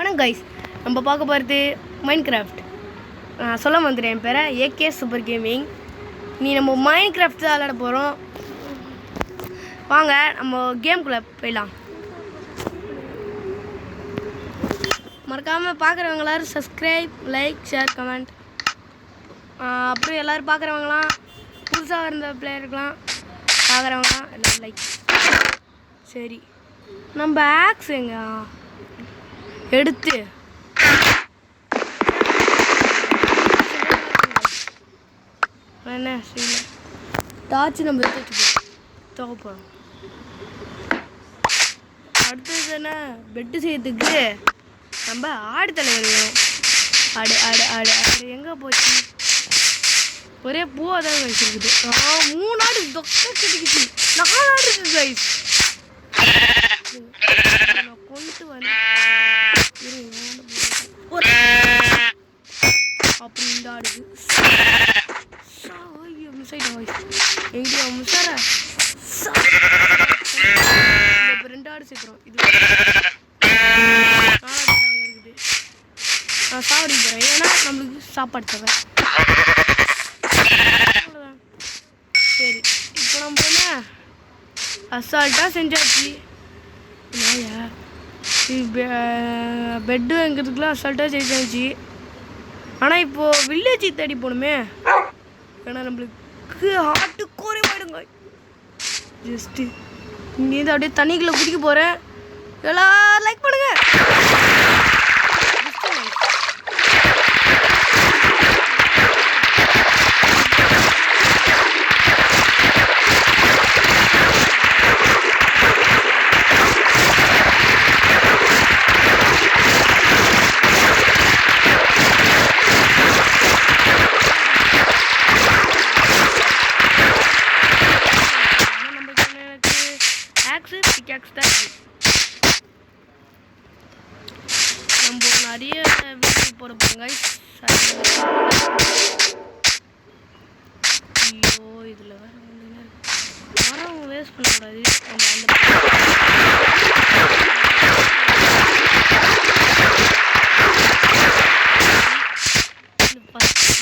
வணக்கம் கைஸ், நம்ம பார்க்க போகிறது மைன்கிராஃப்ட். சொல்ல வந்துடுறேன், என் பேரை ஏகே சூப்பர் கேமிங். நீ நம்ம மைன்கிராஃப்ட் தான் விளையாட போகிறோம். வாங்க நம்ம கேம்குள்ளே போயிடலாம். மறக்காமல் பார்க்குறவங்க எல்லோரும் சப்ஸ்கிரைப், லைக், ஷேர், கமெண்ட். அப்புறம் எல்லோரும் பார்க்குறவங்களாம் புதுசாக இருந்த பிளேயருக்கெலாம் பார்க்குறவங்களாம் எல்லோரும் லைக். சரி, நம்ம ஆக்ஸ் எங்க எடுத்து என்ன செய்யல டார்ச் நம்ம எடுத்து தோக போகிறோம். அடுத்தது என்ன, பெட்டு செய்யறதுக்கு நம்ம ஆடு தலைவர் வேணும். ஆடு ஆடு ஆடு ஆடு எங்கே போச்சு? ஒரே பூவாக தான் வச்சுருக்குது. 3 ஆடு தொக்க கிட்டிக்கிச்சு, 4 ஆடு இருக்குது கைஸ். நான் கொண்டு வந்து அப்படி இந்த ஆடுக்கு மிஸ் ஆகிட்டேன். எங்கேயா மிஸ்ஸார இப்போ 2 ஆடு சேர்க்குறோம். இது 4 ஆடு அங்கே இருக்குது. நான் சாவடி போகிறேன், ஏன்னா நம்மளுக்கு சாப்பாடு தேவை. சரி, இப்போ நம்ம என்ன அசால்ட்டாக செஞ்சாச்சு. பெட்டு வாங்கிறதுக்குலாம் அசால்ட்டாக செஞ்சாச்சு. ஆனால் இப்போது வில்லேஜ் தேடி போகணுமே, ஏன்னா நம்மளுக்கு ஆட்டுக்கோரே போயிடுங்க. ஜஸ்ட்டு இங்கேருந்து அப்படியே தண்ணிக்குள்ளே குடிக்க போகிறேன். எல்லோரும் லைக் பண்ணுங்க. நம்ம நிறைய வீடியோ போட போகிறோங்க. ஐயோ, இதில் வேறு மரம் வேஸ்ட் பண்ணக்கூடாது. நம்ம அந்த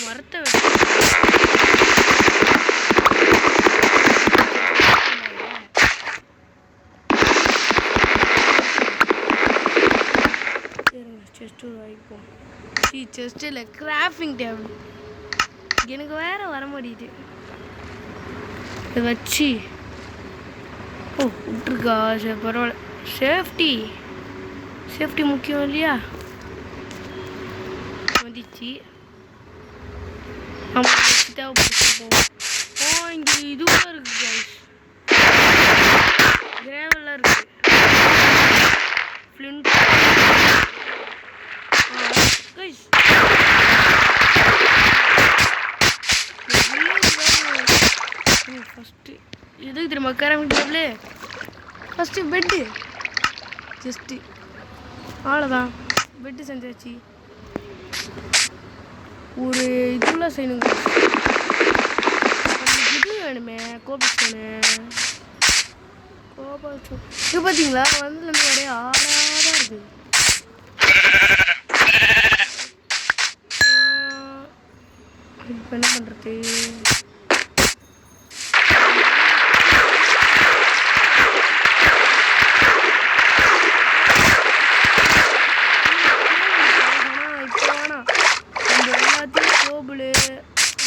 மரத்தை செஸ்ட்டு வாங்கிப்போம். செஸ்ட்டு இல்லை, கிராஃப்டிங் டேபிள். எனக்கு வேறு வர மாட்டேங்குது. இதை வச்சு விட்டுருக்கா? சரி, பரவாயில்ல. சேஃப்டி முக்கியம் இல்லையா? வந்துச்சு. நம்ம தேவைப்படுத்துப்போம். இங்கே இதுவாக இருக்குது கைஸ், கிரேவெல்லாம் இருக்குது. ஃப்ளிண்ட் கைஸ், ஃபஸ்ட்டு எதுக்கு தெரியுமா crafting table? First bed. Just அவ்வளோதான், பெட்டு செஞ்சாச்சு. ஒரு இதுலாம் செய்யணுங்க. இது வேணுமே, கோபஸ்டோனு. இது பார்த்தீங்களா, வந்துலேருந்து ஒரே ஆடாக தான் இருக்குது. இப்போ என்ன பண்ணுறது? இப்போ வேணாம், நம்ம எல்லாத்தையும் கோபுள்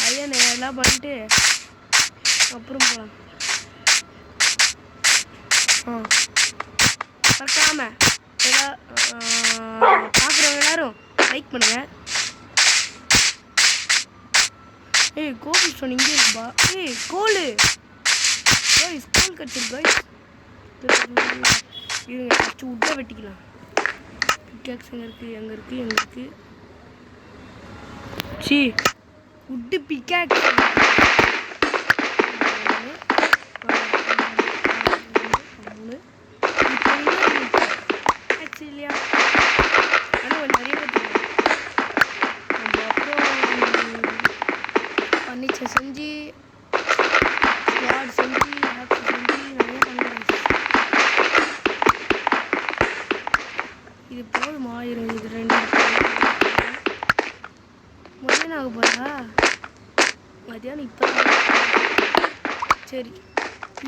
அயன் எல்லாம் பண்ணிட்டு அப்புறம் போகலாம். மறக்காமல் பார்க்குறவங்க எல்லாரும் லைக் பண்ணுங்கள். ஏய், கோபி ஸ்டோன் இங்கே இருக்குப்பா. கோல் கைஸ், கோல் கிடச்சிருக்கு கைஸ். இருங்க, ஃபஸ்ட்டு உட்டை வெட்டிக்கலாம். பிக்காக்ஸ் எங்கே இருக்குது? சி உட்டு பிக்காக்ஸ் இல்லையா? ஆனால் கொஞ்சம் நிறைய ஃபர்னிச்சர் செஞ்சு, ஸ்குவாட் செஞ்சு, ஆப்ஸ் செஞ்சு நிறைய பண்ணுறேன். இது போதுமா? இது 2 மதியானம் ஆக போகிறா மதியானம் இப்போ சரி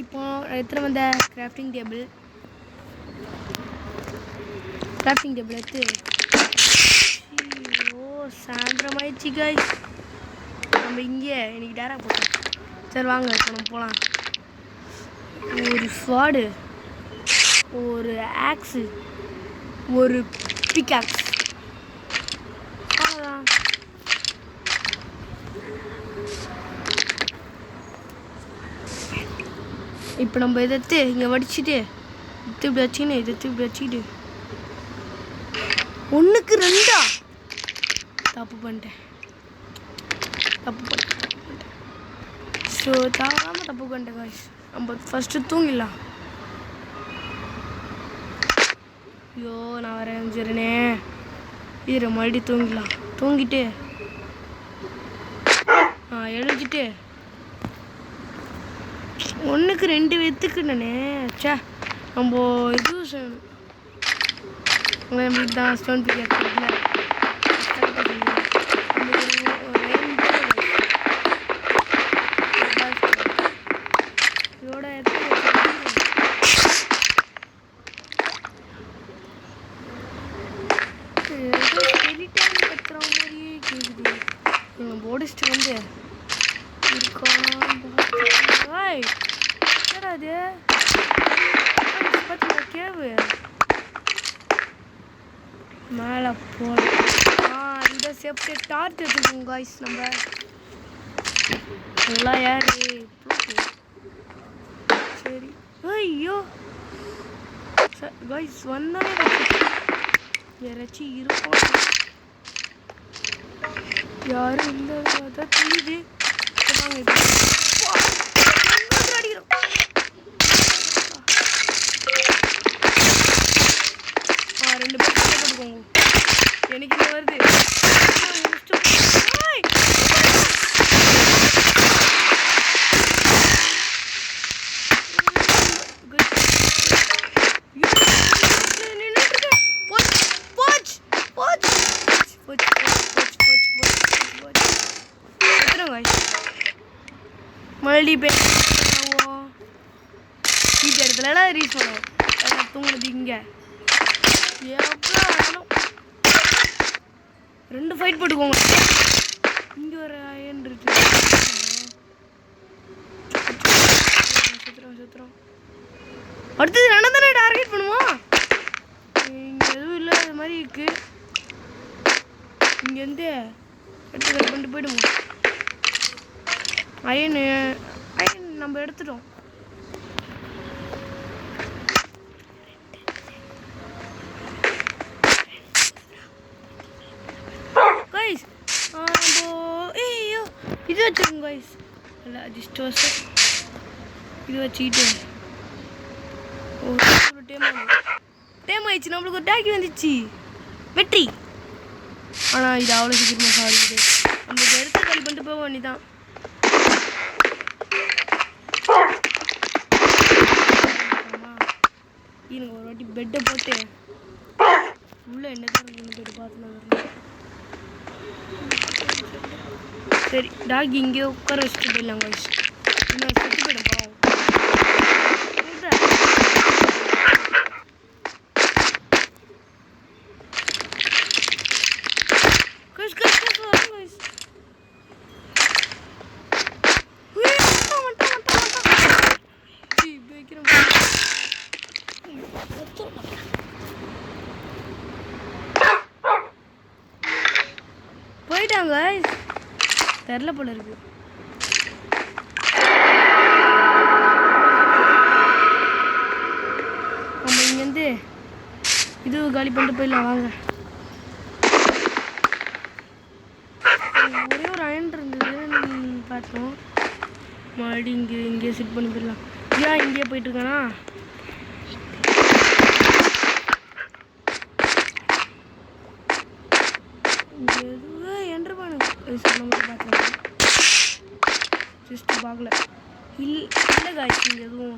இப்போ எத்தனை வந்த கிராஃப்டிங் டேபிள் எடுத்து ஓ சாயந்தரம் ஆயிடுச்சு கைஸ் நம்ம இங்கே இன்னைக்கு டேராக போட்டோம் சரி வாங்க இப்போ நம்ம போகலாம் ஒரு ஸ்வாடு ஒரு ஆக்ஸு ஒரு பிக்காக்ஸ் அவ்வளோதான் இப்போ நம்ம இதை இங்கே வடிச்சிட்டு இப்படி வச்சுக்கின்னு இப்படி வச்சுக்கிட்டு 1க்கு 2 தப்பு பண்ணிட்டேன் ஸோ தாராமல் தப்பு பண்ணிட்டேன் காய்ஸ் நம்ம ஃபஸ்ட்டு தூங்கிடலாம் ஐயோ நான் வரேன் சரிண்ணே மறுபடியும் தூங்கிட்டு எழுதிட்டு 1க்கு 2 வெத்துக்குண்ணே சே நம்ம இது செய்யணும் இப்படி தான் ஸ்டோன் பிக் இதோட கத்துற மாதிரியே கேக்குது போடிஸ்ட்டு வந்து என்னடா அது பார்த்தீங்களா கேவு மேலே போகலாம் இந்த சேஃப்டி டார்ச் வச்சுருக்கோம் காய்ஸ் நம்ம நல்லா யாரு சரி ஐயோ காய்ஸ் வந்தாலே யாராச்சும் இருப்போம் யாரும் இல்லை அதான் தெரியுது வாங்க அடிக்கிறோம் ரெண்டு பேர் போட்டுக்கோங்க எனக்கு இங்கே வருது மறுபடியும் பேசுவோம் இந்த இடத்துலலாம் ரீச் பண்ணுவோம் தூங்குனது இங்கே எவ்வளோ வேணும் 2 ஃபைட் போட்டுக்கோங்க இங்கே ஒரு அயன் இருக்கு சுத்துறோம் அடுத்தது நான் தானே டார்கெட் பண்ணுவோம் இங்கே எதுவும் இல்லாத மாதிரி இருக்கு இங்கேருந்து எடுத்து கட் பண்ணிட்டு போயிடுவோம் அயன் நம்ம எடுத்துட்டோம் கைஸ் ஐயோ இது வச்சுருக்கோம் கைஸ் இல்லை ஜஸ்ட் இது வச்சுக்கிட்டு ஒரு டேம் ஆயிடுச்சு நம்மளுக்கு ஒரு டாக்கி வந்துச்சு வெற்றி ஆனால் இது அவ்வளோ சீக்கிரமாக சாரிக்குது நம்மளுக்கு எடுத்து கழி பண்ணிட்டு போக வேண்டிதான் எனக்கு ஒரு வாட்டி பெட்டை போட்டு உள்ள என்னதான் இருக்குன்னு போட்டு பார்த்துனா சரி டாக் இங்கே உட்கார வச்சுட்டு போயிடலாம் கைஸ் இன்னும் செத்து போயிடும் பாவம் போயிட்டாங்க தெரில போல இருக்கு நம்ம இங்கேருந்து இது காலி பண்ணிட்டு போயிடலாம் வாங்க ஒரே ஒரு அயன் இருந்தது பார்த்தோம் மறுபடியும் இங்கே செட் பண்ணி போயிடலாம் ஏன் இங்கேயே போயிட்டு இருக்கானா ஜஸ்ட் பார்க்கல இல்லை காய்ச்சி இங்கே எதுவும்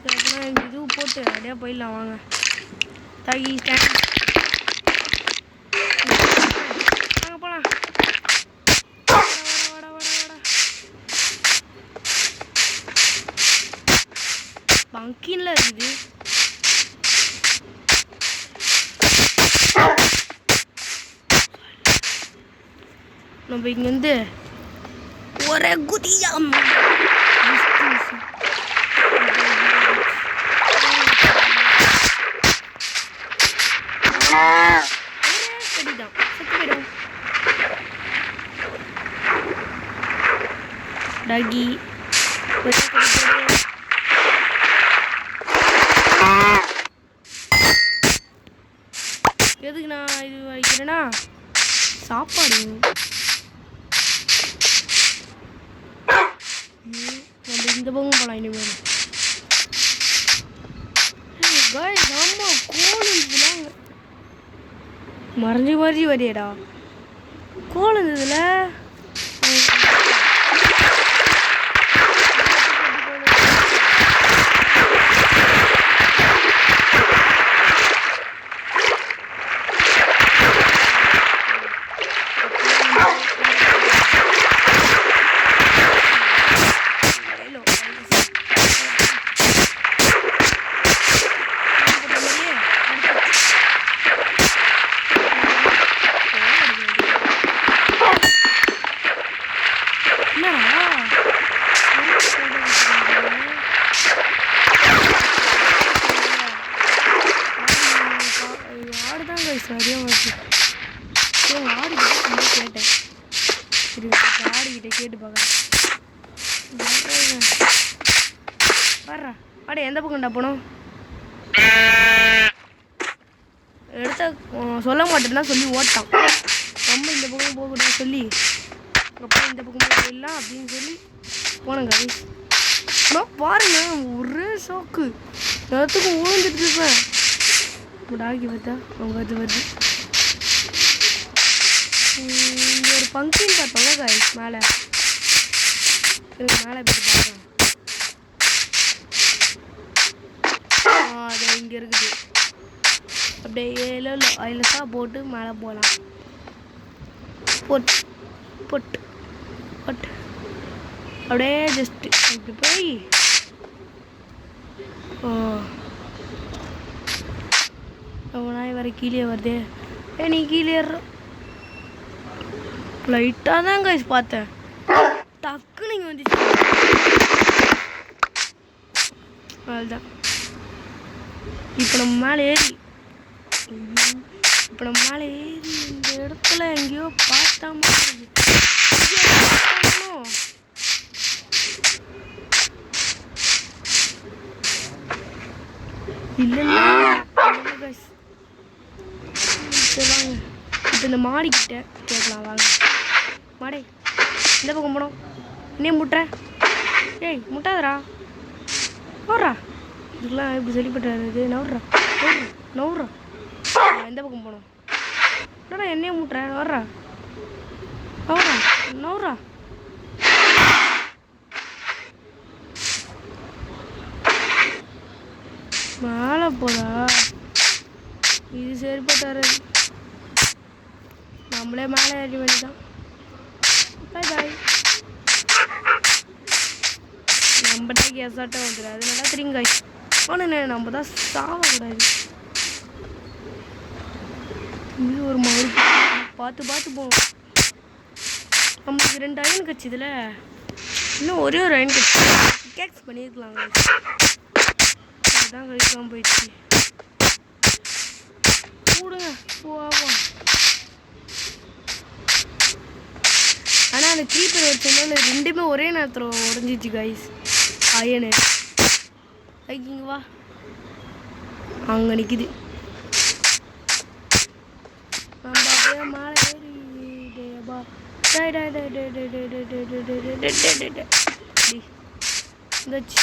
அதெல்லாம் எதுவும் போட்டு அப்படியே போயிடலாம் வாங்க தாகி ஸ்டாண்ட் வாங்க போலாம். பங்கின்ல இருக்குது. நம்ம இங்க வந்து ஒரே குதியாம் டாகி எதுக்கு நான் இது வைக்கிறேன்னா சாப்பாடு. நம்ம இந்த பக்கம் போகலாம் இனிமேல். ஆமா கோல் இருந்துச்சுல மறைஞ்சி மறைஞ்சி வரையடா. கோல் இருந்ததுல சரியா வருது. ஆடுகிட்ட கேட்டேன். சரி ஆடுகிட்ட கேட்டு பார்க்குறேன். வர்றா ஆடு எந்த பக்கம்டா போனோம்? எடுத்த சொல்ல மாட்டேன்னா சொல்லி ஓட்டான். நம்ம இந்த பக்கம் போகக்கூடாது சொல்லி அப்புறம் இந்த பக்கம் போயிடலாம் அப்படின்னு சொல்லி போனேங்க. நான் பாருங்க ஒரே ஷோக்கு எல்லாத்துக்கும் ஊழ்ந்துட்டு இருப்பேன். டாகி பார்த்தா அவங்க அது வருது. இங்கே ஒரு பங்கின் பார்த்தோங்க காய்ஸ் மேலே. எனக்கு மேலே போய் பார்க்கலாம். அது இங்கே இருக்குது. அப்படியே ஏழோ ஐலஸாக போட்டு மேலே போகலாம். பொட்டு பொட்டு பொட்டு அப்படியே ஜஸ்ட்டு இப்படி போய் நாய் வர கீழே வருதே. நீ கீழே லைட்டாக தான் கைஸ் பார்த்தேன். டக்கு நீங்கள் வந்துச்சு. அதுதான் இப்போ நம்ம மேலே ஏறி இந்த இடத்துல எங்கேயோ பார்த்தா மாதிரி இல்லைன்னா கைஸ். சரி வாங்க இப்போ இந்த மாடிக்கிட்ட கேட்கலாம் வாங்க. மாடே இந்த பக்கம் போனோம். இன்னே முட்டுறேன். ஏய் முட்டாதரா நவுறா. இதுக்கெல்லாம் எப்படி சரிப்பட்டாரு இது? நவுறா நவுறா. எந்த பக்கம் போனோம்? என்னடா என்னையே முட்டுறேன். வர்றா நவுறா நவுறா. மேலே போதா இது சரிப்பட்டாரு. நம்மளே மேலே ஏறி வேண்டிதான். பாய் பாய். நம்ம தான் கேஸாட்டம் வந்துடும். அதனால திருங்க ஆனால் நம்ம தான் சாவக்கூடாது. இது ஒரு மாதிரி பார்த்து பார்த்து போகணும். நம்மளுக்கு 2 அயன் கட்சிதில் இன்னும் ஒரே ஒரு அயன் கட்சி கேக்ஸ் பண்ணியிருக்கலாம். அதுதான் கழிக்காமல் போயிடுச்சு. கூடுங்க போவோம். ஆனால் அந்த க்ரீப்பர் வச்சதுனால 2மே ஒரே நேரத்தில் உடஞ்சிச்சு கைஸ். அயனு இங்கே வா அங்கே நிற்கிது. நம்ம அப்படியே மேலே ஏறிடேபா. இந்தாச்சு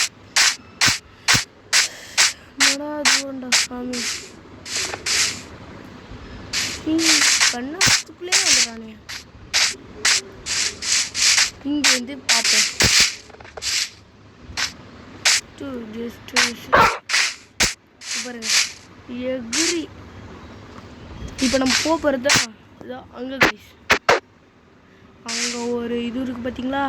என்னடா தூரண்டா சாமி. கண்ணாத்துக்குள்ளே வந்துடுறானே. இங்கே வந்து பார்ப்போம். பாருங்க எகிரி இப்போ நம்ம போகிறது இதான் அங்கே கைஸ். அங்கே ஒரு இது இருக்குது பார்த்தீங்களா?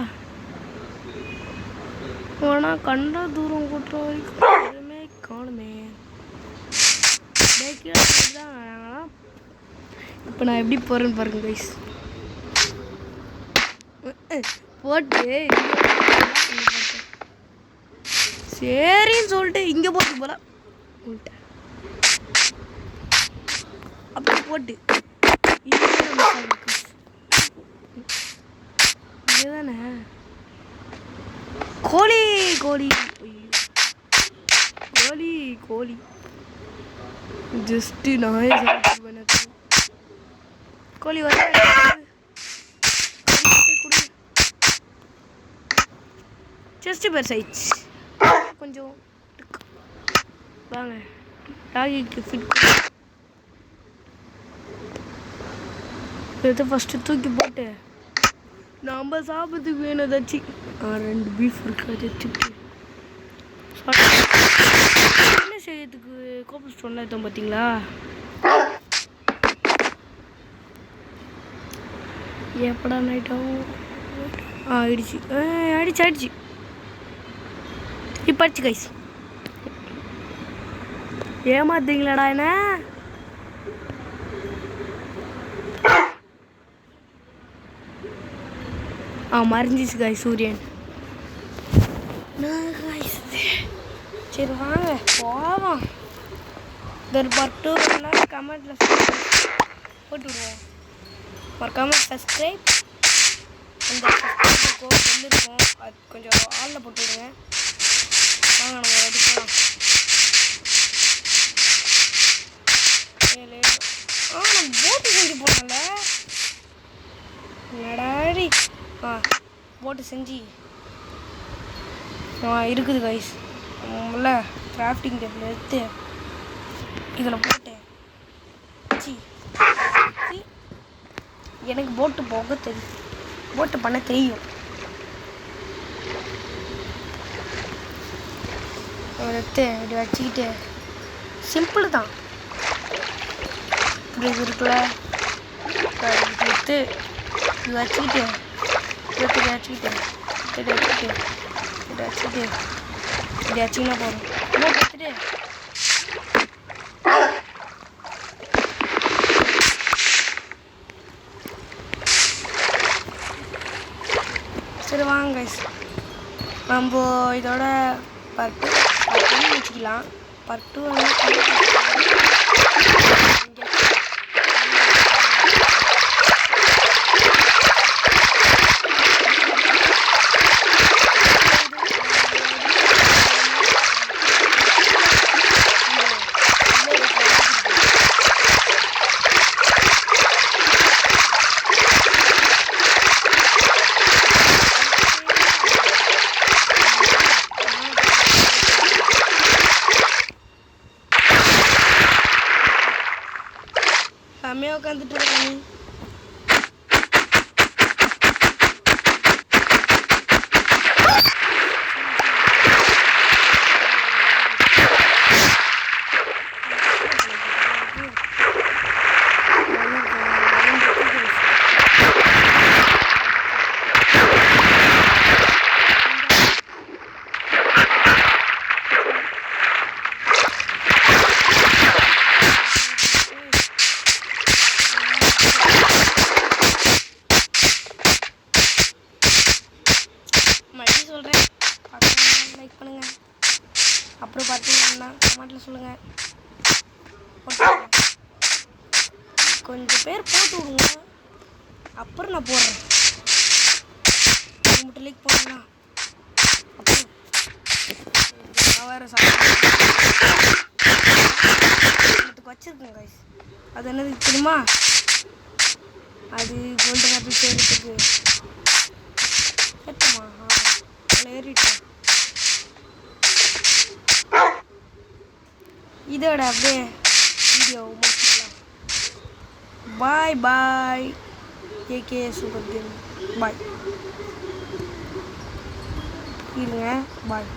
ஆனால் கண்டா தூரம் கூட்டுற வரைக்கும் எதுவுமே காணுமே. தான் இப்போ நான் எப்படி போகிறேன்னு பாருங்க கைஸ். போட்டு சரின்னு சொல்லிட்டு இங்கே போட்டு போல அப்படி போட்டு இங்கேதானே கோழி கோழி கோழி கோழி ஜஸ்ட்டு நாயே சாப்பிடுவேன். கோழி வர ஜஸ்ட்டு பெருசாயிடுச்சு கொஞ்சம். வாங்க டாகிக்கு ஃபிட் இதை ஃபஸ்ட்டு தூக்கி போட்டு நம்ம சாப்பிட்றதுக்கு வேணும் ஏதாச்சும். 2 பீஃப் இருக்குது அதை வச்சுட்டு என்ன செய்யறதுக்கு கோபல் ஸ்டோன்லாம் எடுத்தோம் பார்த்தீங்களா? எப்படா நைட் ஆகும்? ஆயிடுச்சு ஆயிடுச்சு ஆயிடுச்சு. இப்போ அடிச்சு கைஸ் ஏமாத்துறீங்களாடா என்ன? மறைஞ்சிச்சு காய் சூரியன். சரி வாங்க போவோம். ஒரு பட்டு கமெண்ட்டில் போட்டு விடுவோம். மறக்காமல் சப்ஸ்கிரைப் அந்த சப்ஸ்கிரைப் கோட் வந்துருக்கோம், அது கொஞ்சம் ஆளில் போட்டு விடுங்க. வாங்க நம்ம அடிக்கலாம். நம்ம போட்டு செஞ்சு போடல நடாடி. போட்டு செஞ்சு இருக்குது கைஸ். இல்லை கிராஃப்டிங் டேபிள் எடுத்து இதில் போட்டு எனக்கு போட்டு போக தெரியும், போட்டு பண்ண தெரியும். எடுத்து இப்படி வச்சுக்கிட்டு சிம்பிள் தான். இப்படி இது இருக்குல்ல எடுத்து இது வச்சுக்கிட்டு இப்படி வச்சுக்கிட்டு இப்படி வச்சுக்கிட்டு இப்படி வச்சுக்கிட்டு இப்படி வச்சிங்கன்னா போதும். இன்னும் பார்த்துட்டு சரி வாங்க நம்ம இதோட பட்டு வச்சுக்கலாம். பட்டு செம்மையாக உட்காந்துட்டு இருக்காங்க. அப்புறம் பார்த்தீங்கன்னா கமெண்ட்டில் சொல்லுங்கள். கொஞ்சம் பேர் போட்டு விடுங்க, அப்புறம் நான் போடுறேன். மட்டும் லைக் போடுங்களா? அப்புறம் நான் வேறு சாப்பிட்டு வச்சுருக்கேன் கைஸ். அது என்னது தெரியுமா? அது கோல்டன் ஆப்பிள் செய்கிறதுக்கு ஏற்றமா ஏறிட்டேன். இதோட அப்படியே வீடியோ முடிச்சுக்கலாம். பாய் பாய். ஏகே சூப்பர் கேம் பாய். இருங்க பாய்.